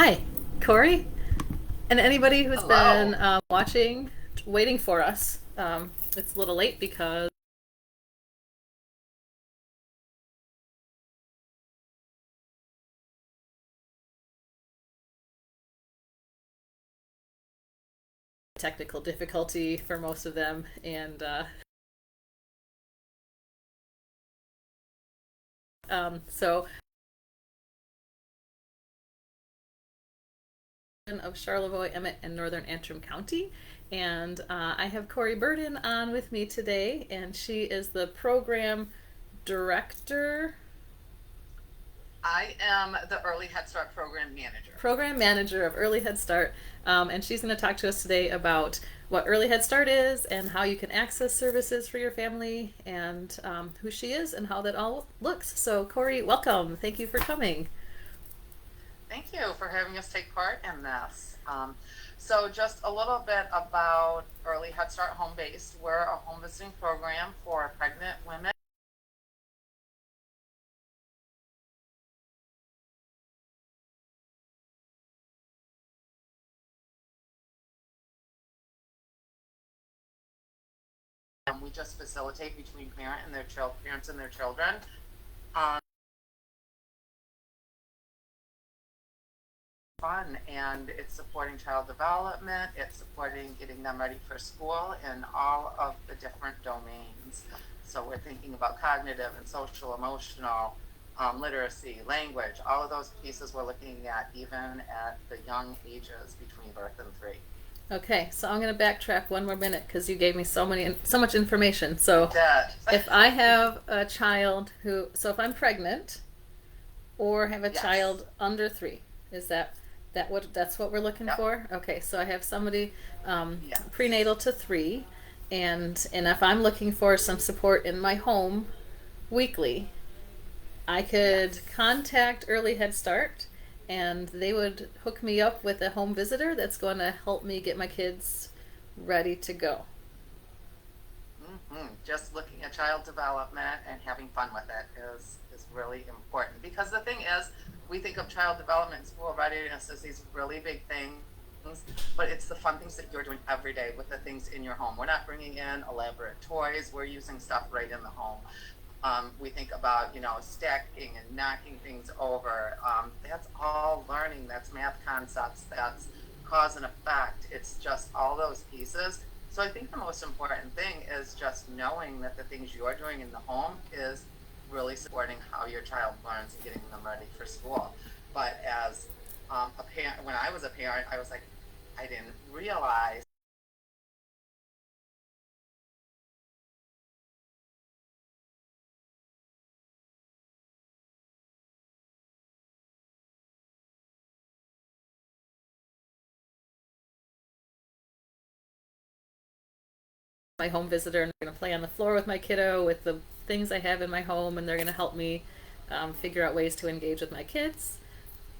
Hi, Corey, and anybody who's been Hello. watching, waiting for us. It's a little late because technical difficulty for most of them, and so of Charlevoix, Emmett, and Northern Antrim County. And I have Corey Burden on with me today, and she is the program director, I am the Early Head Start Program Manager. program manager of Early Head Start, and she's going to talk to us today about what Early Head Start is and how you can access services for your family and who she is and how that all looks. So, Corey, welcome. Thank you for coming. Thank you for having us take part in this. So just a little bit about Early Head Start Home Based. We're a home visiting program for pregnant women and we just facilitate between parents and their children. Um, Fun, and it's supporting child development, it's supporting getting them ready for school in all of the different domains. So we're thinking about cognitive and social, emotional, literacy, language, all of those pieces we're looking at even at the young ages between birth and 3. Okay, so I'm going to backtrack one more minute because you gave me so much information. So, That if I have a child if I'm pregnant or have a yes, child under 3, is that's what we're looking yep, for? Okay, so I have somebody yes. prenatal to 3, and if I'm looking for some support in my home weekly, I could Yes. contact Early Head Start, and they would hook me up with a home visitor that's going to help me get my kids ready to go. Just looking at child development and having fun with it is really important, because the thing is, we think of child development and school readiness as these really big things, but it's the fun things that you're doing every day with the things in your home. We're not bringing in elaborate toys. We're using stuff right in the home. We think about, stacking and knocking things over. That's all learning. That's math concepts. That's cause and effect. It's just all those pieces. So I think the most important thing is just knowing that the things you're doing in the home is really supporting how your child learns and getting them ready for school. But as a parent, when I was a parent, I was like, I didn't realize My home visitor, and they're going to play on the floor with my kiddo with the things I have in my home, and they're going to help me figure out ways to engage with my kids.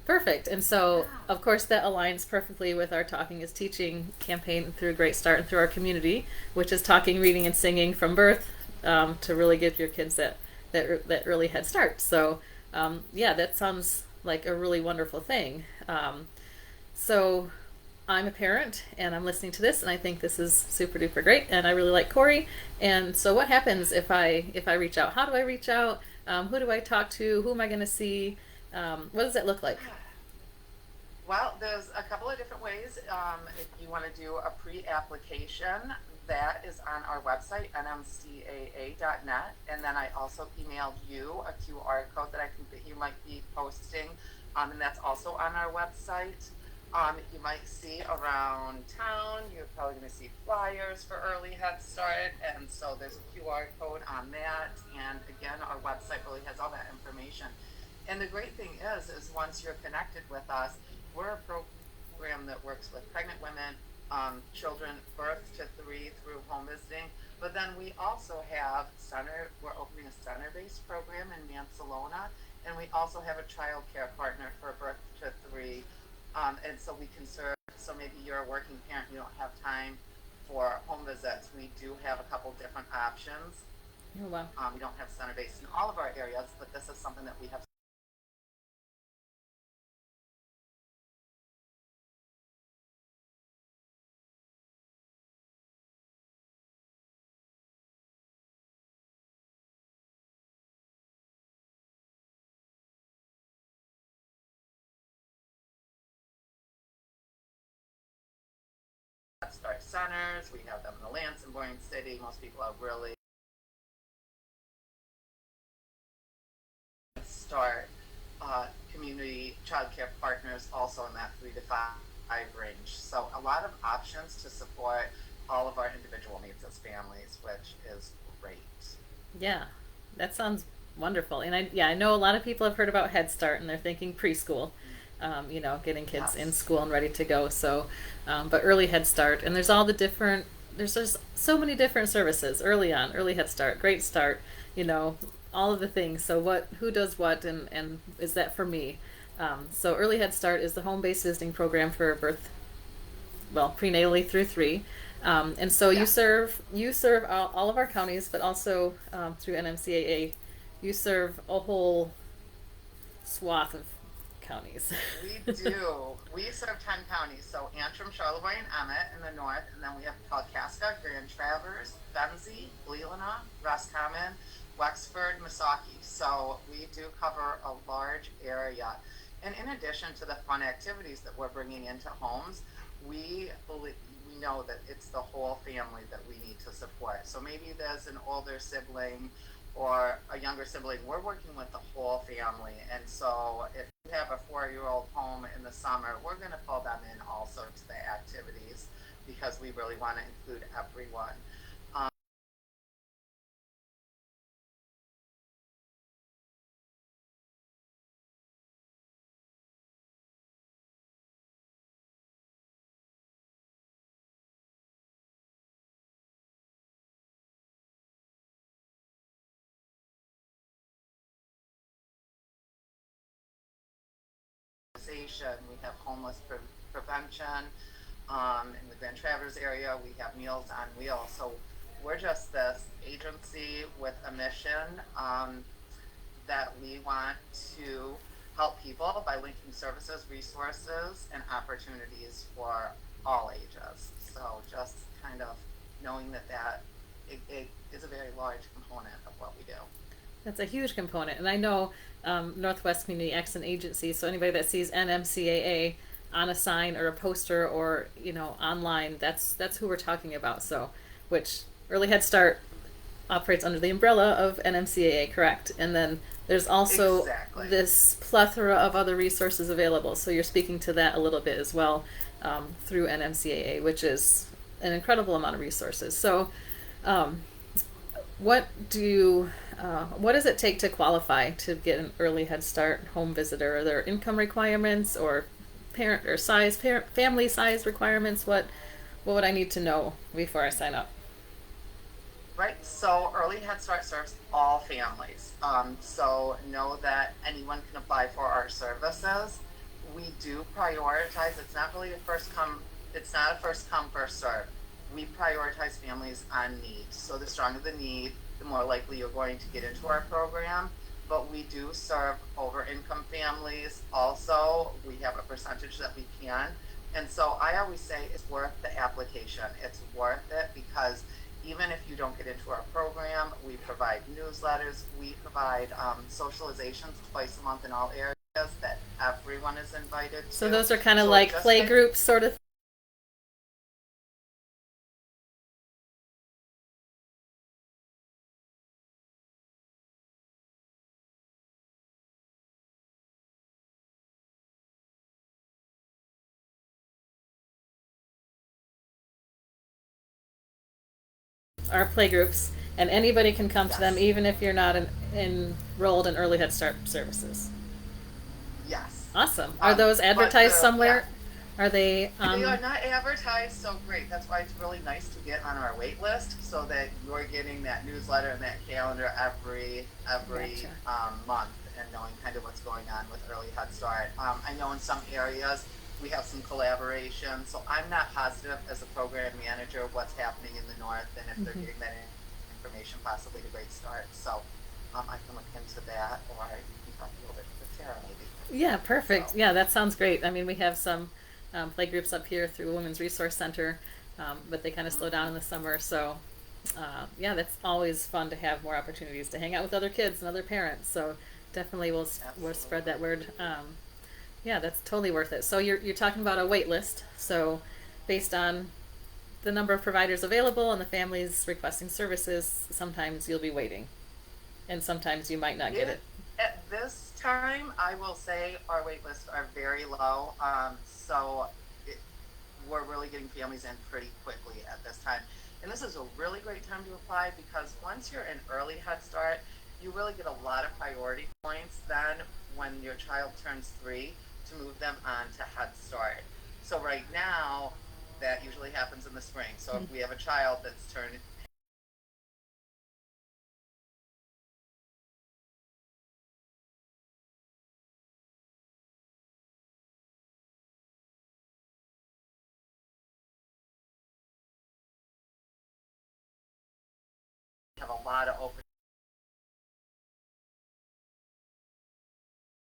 Perfect. And so, yeah, of course, that aligns perfectly with our Talking is Teaching campaign through a Great Start and through our community, which is talking, reading, and singing from birth to really give your kids that early head start. So, yeah, that sounds like a really wonderful thing. So, I'm a parent and I'm listening to this, and I think this is super duper great, and I really like Corey. And so, what happens if I reach out? How do I reach out? Who do I talk to? Who am I going to see? What does that look like? well, there's a couple of different ways. If you want to do a pre-application, that is on our website, nmcaa.net. And then I also emailed you a QR code that I think that you might be posting, and that's also on our website. You might see around town, you're probably going to see flyers for Early Head Start. And so there's a QR code on that. And again, our website really has all that information. And the great thing is once you're connected with us, we're a program that works with pregnant women, children birth to 3 through home visiting. But then we also have we're opening a center-based program in Mansalona, and we also have a child care partner for birth to 3. And so we can serve, so maybe you're a working parent, you don't have time for home visits. We do have a couple different options. Oh wow. We don't have center-based in all of our areas, but this is something that we have Start centers. We have them in the Lansing, Boyne City. Most people are really Start community childcare partners also in that 3 to 5 range. So a lot of options to support all of our individual needs as families, which is great. Yeah, that sounds wonderful. And I know a lot of people have heard about Head Start and they're thinking preschool, getting kids in Yes. school and ready to go. So, but early Head Start, and there's all the different, there's just so many different services early on, early Head Start, Great Start, all of the things. So who does what, and is that for me? So early Head Start is the home-based visiting program for prenatally through 3. And so Yeah. you serve all of our counties, but also through NMCAA, you serve a whole swath of counties. We do. We serve 10 counties. So Antrim, Charlevoix, and Emmett in the north. And then we have Kalkaska, Grand Traverse, Benzie, Leelanau, Roscommon, Wexford, Missaukee. So we do cover a large area. And in addition to the fun activities that we're bringing into homes, we know that it's the whole family that we need to support. So maybe there's an older sibling or a younger sibling. We're working with the whole family. And so if you have a 4-year-old home in the summer, we're going to pull them in also to the activities because we really want to include everyone. Um, we have homeless prevention. In the Grand Traverse area, we have Meals on Wheels. So we're just this agency with a mission that we want to help people by linking services, resources, and opportunities for all ages. So just kind of knowing that it is a very large component of what we do. That's a huge component, and I know Northwest Community Action Agency. So anybody that sees NMCAA on a sign or a poster or online, that's who we're talking about. So, which Early Head Start operates under the umbrella of NMCAA, correct? And then there's also Exactly. this plethora of other resources available. So you're speaking to that a little bit as well through NMCAA, which is an incredible amount of resources. So, um, what what does it take to qualify to get an early Head Start home visitor? Are there income requirements or family size requirements? What would I need to know before I sign up? Right. So Early Head Start serves all families. So know that anyone can apply for our services. We do prioritize. It's not really a first come. It's not a first come first serve. We prioritize families on need. So the stronger the need, the more likely you're going to get into our program. But we do serve over income families. Also, we have a percentage that we can. And so I always say it's worth the application. It's worth it because even if you don't get into our program, we provide newsletters, we provide socializations twice a month in all areas that everyone is invited So to. those are kind of So like just play make groups, sort of. Our play groups, and anybody can come to them, yes, even if you're not enrolled in Early Head Start services. yes. Awesome. Are those But advertised yeah, somewhere? Are they? they are not advertised, so great. That's why it's really nice to get on our wait list so that you're getting that newsletter and that calendar every Gotcha. month and knowing kind of what's going on with Early Head Start. I know in some areas we have some collaboration, so I'm not positive as a program manager what's happening in the north and if they're Hmm. getting that information possibly to Great Start. So I can look into that, or you can talk a little bit with Tara maybe. Yeah, perfect. So. Yeah, that sounds great. I mean, we have some play groups up here through Women's Resource Center, but they kind of slow down in the summer. So, yeah, that's always fun to have more opportunities to hang out with other kids and other parents. So, definitely we'll spread that Absolutely. word. Yeah, that's totally worth it. So you're talking about a wait list. So, based on the number of providers available and the families requesting services, sometimes you'll be waiting, and sometimes you might not get it. At this time, I will say our wait lists are very low. So we're really getting families in pretty quickly at this time. And this is a really great time to apply because once you're in early Head Start, you really get a lot of priority points then when your child turns 3 to move them on to Head Start. So right now, that usually happens in the spring. So if we have a child that's turned have a lot of open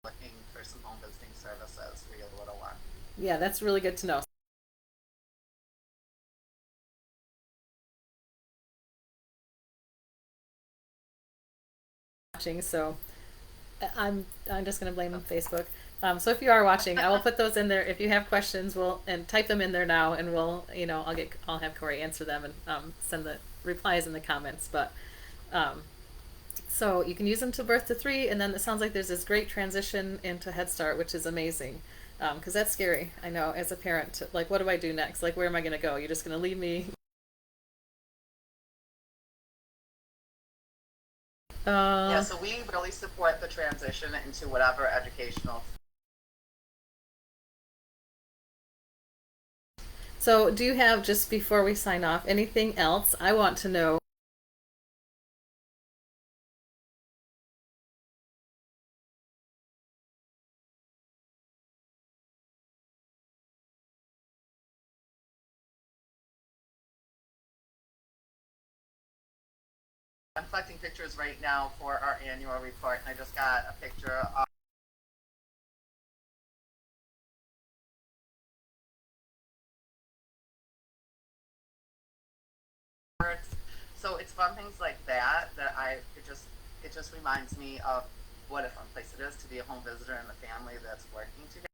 looking for some home visiting services for your little one. Yeah, that's really good to know. Watching, so I'm just going to blame Facebook. So if you are watching, I will put those in there. If you have questions, we'll and type them in there now, and we'll I'll have Corey answer them and send the replies in the comments. But so you can use them to birth to 3, and then it sounds like there's this great transition into Head Start, which is amazing. Because that's scary. I know as a parent, like, what do I do next? Like, where am I going to go? You're just going to leave me? Yeah, so we really support the transition into whatever educational. So do you have, just before we sign off, anything else? I want to know. I'm collecting pictures right now for our annual report, and I just got a picture of so it's fun things like that it just reminds me of what a fun place it is to be a home visitor and the family that's working together.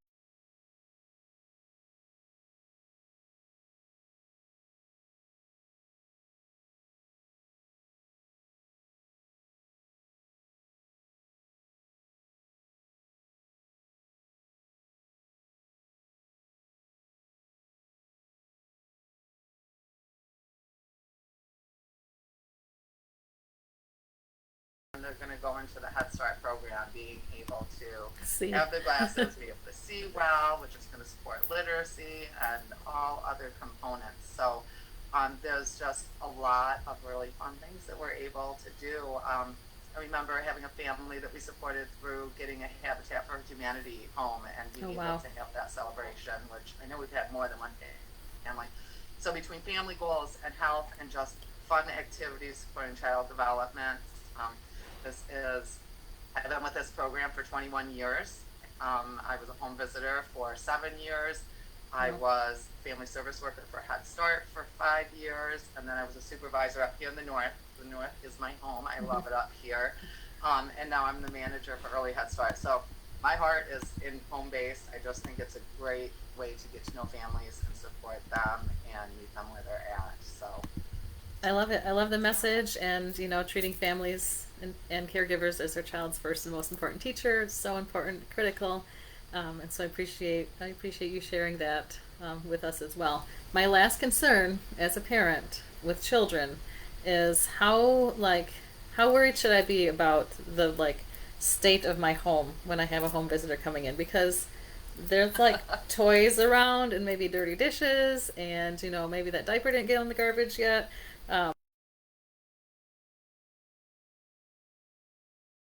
And they're going to go into the Head Start program being able to See. have the glasses, be able to see well, which is going to support literacy and all other components. So there's just a lot of really fun things that we're able to do. I remember having a family that we supported through getting a Habitat for Humanity home and being able to have that celebration, which I know we've had more than one family. So between family goals and health and just fun activities supporting child development, I've been with this program for 21 years. I was a home visitor for 7 years. I was family service worker for Head Start for 5 years, and then I was a supervisor up here in the North. The North is my home. I love it up here. And now I'm the manager for Early Head Start. So my heart is in home-based. I just think it's a great way to get to know families and support them and meet them where they're at. So I love it. I love the message, and treating families and caregivers as their child's first and most important teacher is so important, critical, and so I appreciate you sharing that with us as well. My last concern as a parent with children is how worried should I be about the state of my home when I have a home visitor coming in, because there's toys around and maybe dirty dishes, and maybe that diaper didn't get in the garbage yet.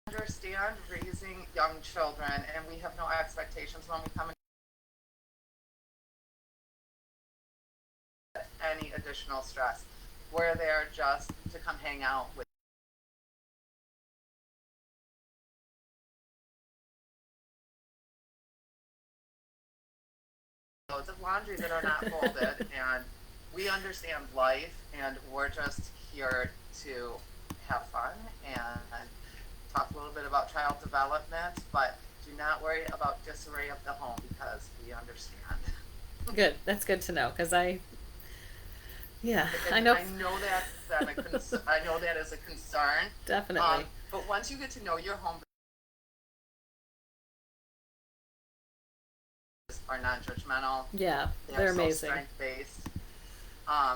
Understand raising young children, and we have no expectations when we come in any additional stress. We're there just to come hang out with loads of laundry that are not folded, and we understand life, and we're just here to have fun and talk a little bit about child development, but do not worry about disarray of the home because we understand. Good. That's good to know, because Yeah, And I know. I know I know that is a concern. Definitely. But once you get to know your home are non-judgmental. Yeah, They're they're so amazing. strength-based. Um,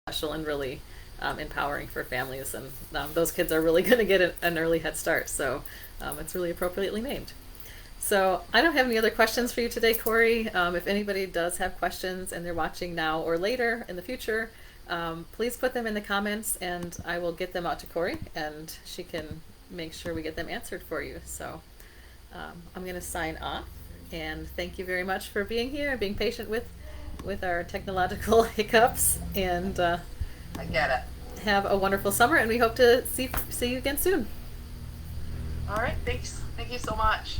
Special and really empowering for families, and those kids are really going to get an early head start. So it's really appropriately named. So I don't have any other questions for you today, Corey. If anybody does have questions and they're watching now or later in the future, please put them in the comments, and I will get them out to Corey, and she can make sure we get them answered for you. So I'm going to sign off, and thank you very much for being here and being patient with our technological hiccups, and I get it. have a wonderful summer, and we hope to see you again soon. All right, thanks. Thank you so much.